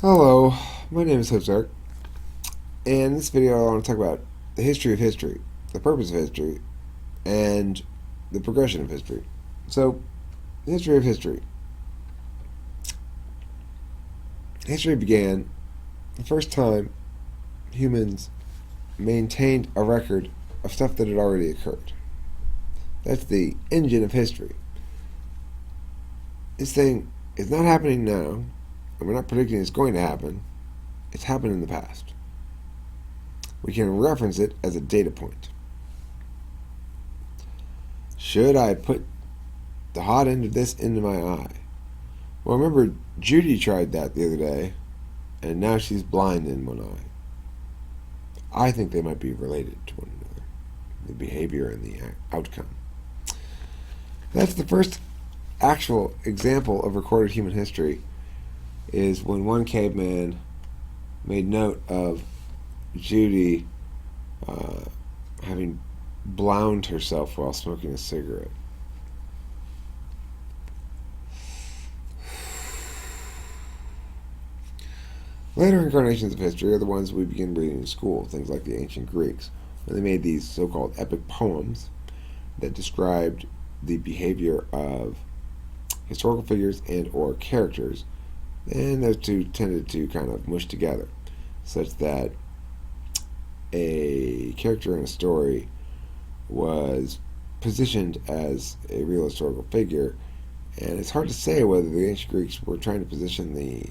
Hello, my name is Hipzark, and in this video I want to talk about the history of history, the purpose of history, and the progression of history. So, the history of history. History began the first time humans maintained a record of stuff that had already occurred. That's the engine of history. This thing is not happening now, and we're not predicting it's going to happen. It's happened in the past. We can reference it as a data point. Should I put the hot end of this into my eye? Well, remember, Judy tried that the other day, and now she's blind in one eye. I think they might be related to one another, the behavior and the outcome. That's the first actual example of recorded human history, is when one caveman made note of Judy having blowned herself while smoking a cigarette. Later incarnations of history are the ones we begin reading in school, things like the ancient Greeks, when they made these so-called epic poems that described the behavior of historical figures and or characters, and those two tended to kind of mush together, such that a character in a story was positioned as a real historical figure, and it's hard to say whether the ancient Greeks were trying to position the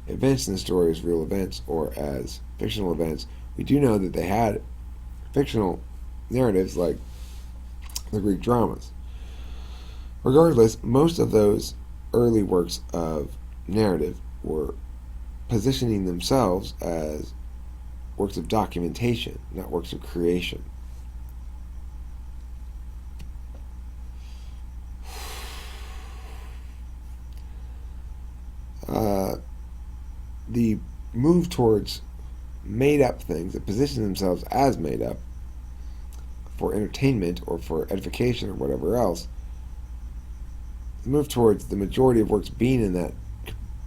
events in the story as real events or as fictional events. We do know that they had fictional narratives like the Greek dramas. Regardless, most of those early works of narrative were positioning themselves as works of documentation, not works of creation. The move towards made-up things that position themselves as made-up for entertainment or for edification or whatever else, the move towards the majority of works being in that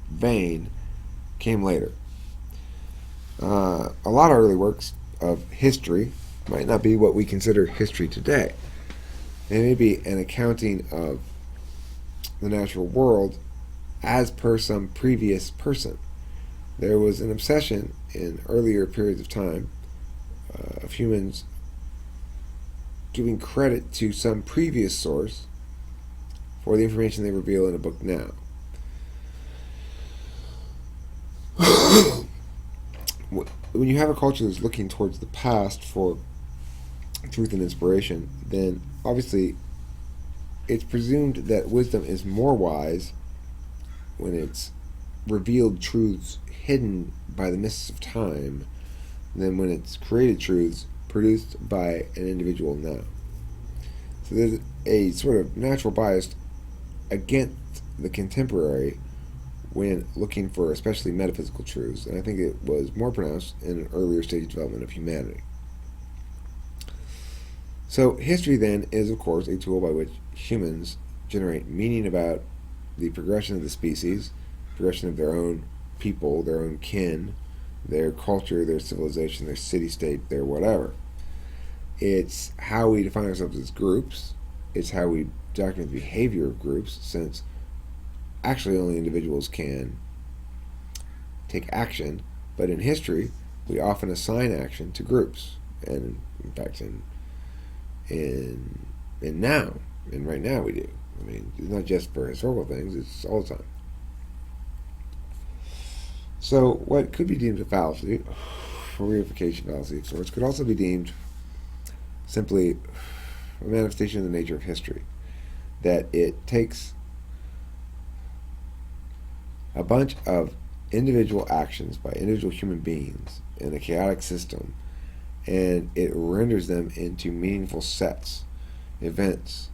vein came later. A lot of early works of history might not be what we consider history today. They may be an accounting of the natural world as per some previous person. There was an obsession in earlier periods of time of humans giving credit to some previous source for the information they reveal in a book now. When you have a culture that's looking towards the past for truth and inspiration, then obviously it's presumed that wisdom is more wise when it's revealed truths hidden by the mists of time than when it's created truths produced by an individual now. So there's a sort of natural bias against the contemporary when looking for especially metaphysical truths, and I think it was more pronounced in an earlier stage of development of humanity. So history then is, of course, a tool by which humans generate meaning about the progression of the species, progression of their own people, their own kin, their culture, their civilization, their city-state, their whatever. It's how we define ourselves as groups. It's how we document the behavior of groups, since actually only individuals can take action, but in history we often assign action to groups, and in fact right now we do. I mean, it's not just for historical things, it's all the time. So what could be deemed a fallacy, a reification fallacy of sorts, could also be deemed simply a manifestation of the nature of history, that it takes a bunch of individual actions by individual human beings in a chaotic system, and it renders them into meaningful sets, events,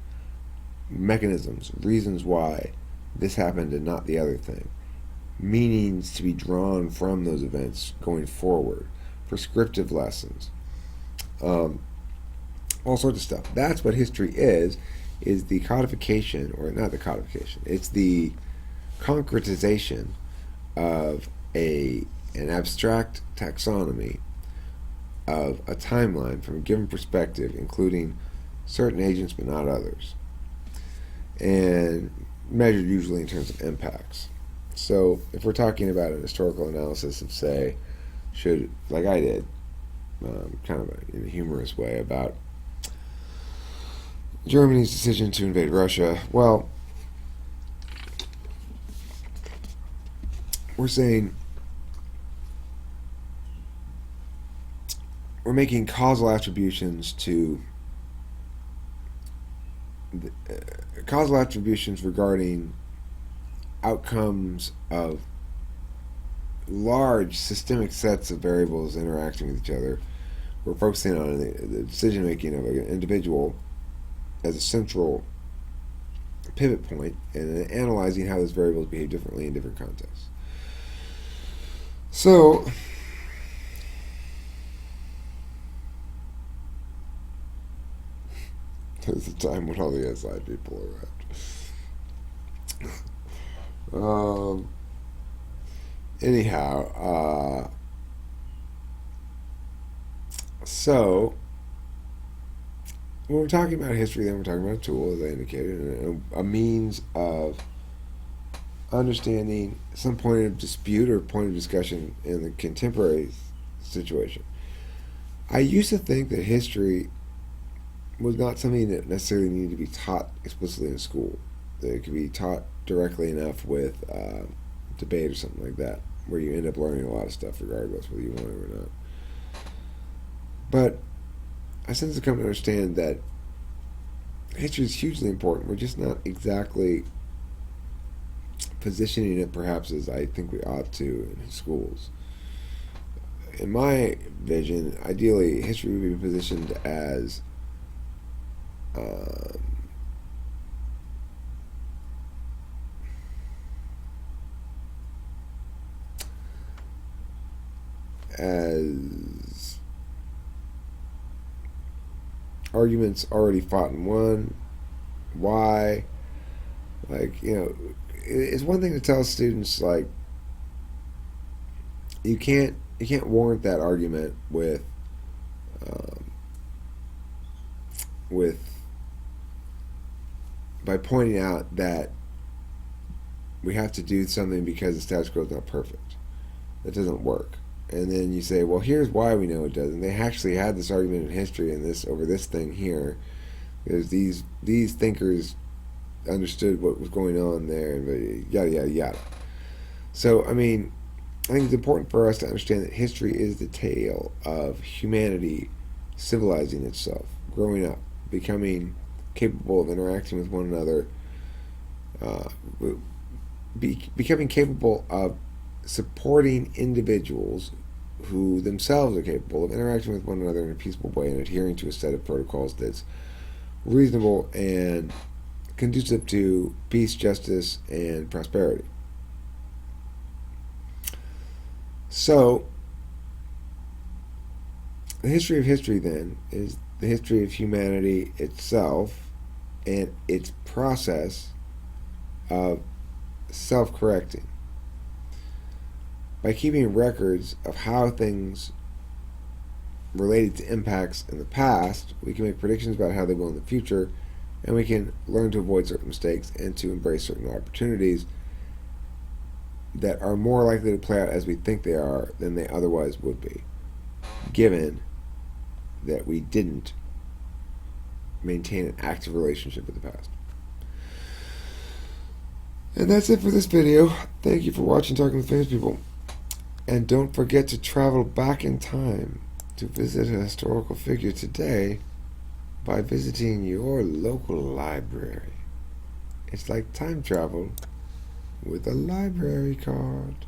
mechanisms, reasons why this happened and not the other thing, meanings to be drawn from those events going forward, prescriptive lessons, all sorts of stuff. That's what history is the codification, or not the codification, it's the concretization of an abstract taxonomy of a timeline from a given perspective, including certain agents but not others, and measured usually in terms of impacts. So if we're talking about an historical analysis of, say, like I did, kind of in a humorous way, about Germany's decision to invade Russia, well, we're saying we're making causal attributions to causal attributions regarding outcomes of large systemic sets of variables interacting with each other. We're focusing on the decision making of an individual as a central pivot point, and analyzing how those variables behave differently in different contexts. So there's a time when all the SI people are around. Anyhow, so when we're talking about history, then we're talking about a tool, as I indicated, and a means of understanding some point of dispute or point of discussion in the contemporary situation. I used to think that history was not something that necessarily needed to be taught explicitly in school. That it could be taught directly enough with debate or something like that, where you end up learning a lot of stuff regardless whether you want it or not. But I since come to understand that history is hugely important. We're just not exactly positioning it perhaps as I think we ought to in schools. In my vision, ideally, history would be positioned as arguments already fought and won. Why? Like, it's one thing to tell students, like, you can't warrant that argument with by pointing out that we have to do something because the status quo is not perfect. That doesn't work. And then you say, well, here's why we know it doesn't. They actually had this argument in history and this over this thing here, because these thinkers understood what was going on there, and yada yada yada. So I think it's important for us to understand that history is the tale of humanity civilizing itself, growing up, becoming capable of interacting with one another, becoming capable of supporting individuals who themselves are capable of interacting with one another in a peaceful way and adhering to a set of protocols that's reasonable and conducive to peace, justice, and prosperity. So, the history of history, then, is the history of humanity itself and its process of self-correcting. By keeping records of how things related to impacts in the past, we can make predictions about how they will in the future, and we can learn to avoid certain mistakes and to embrace certain opportunities that are more likely to play out as we think they are than they otherwise would be, given that we didn't maintain an active relationship with the past. And that's it for this video. Thank you for watching Talking with Famous People. And don't forget to travel back in time to visit a historical figure today by visiting your local library. It's like time travel with a library card.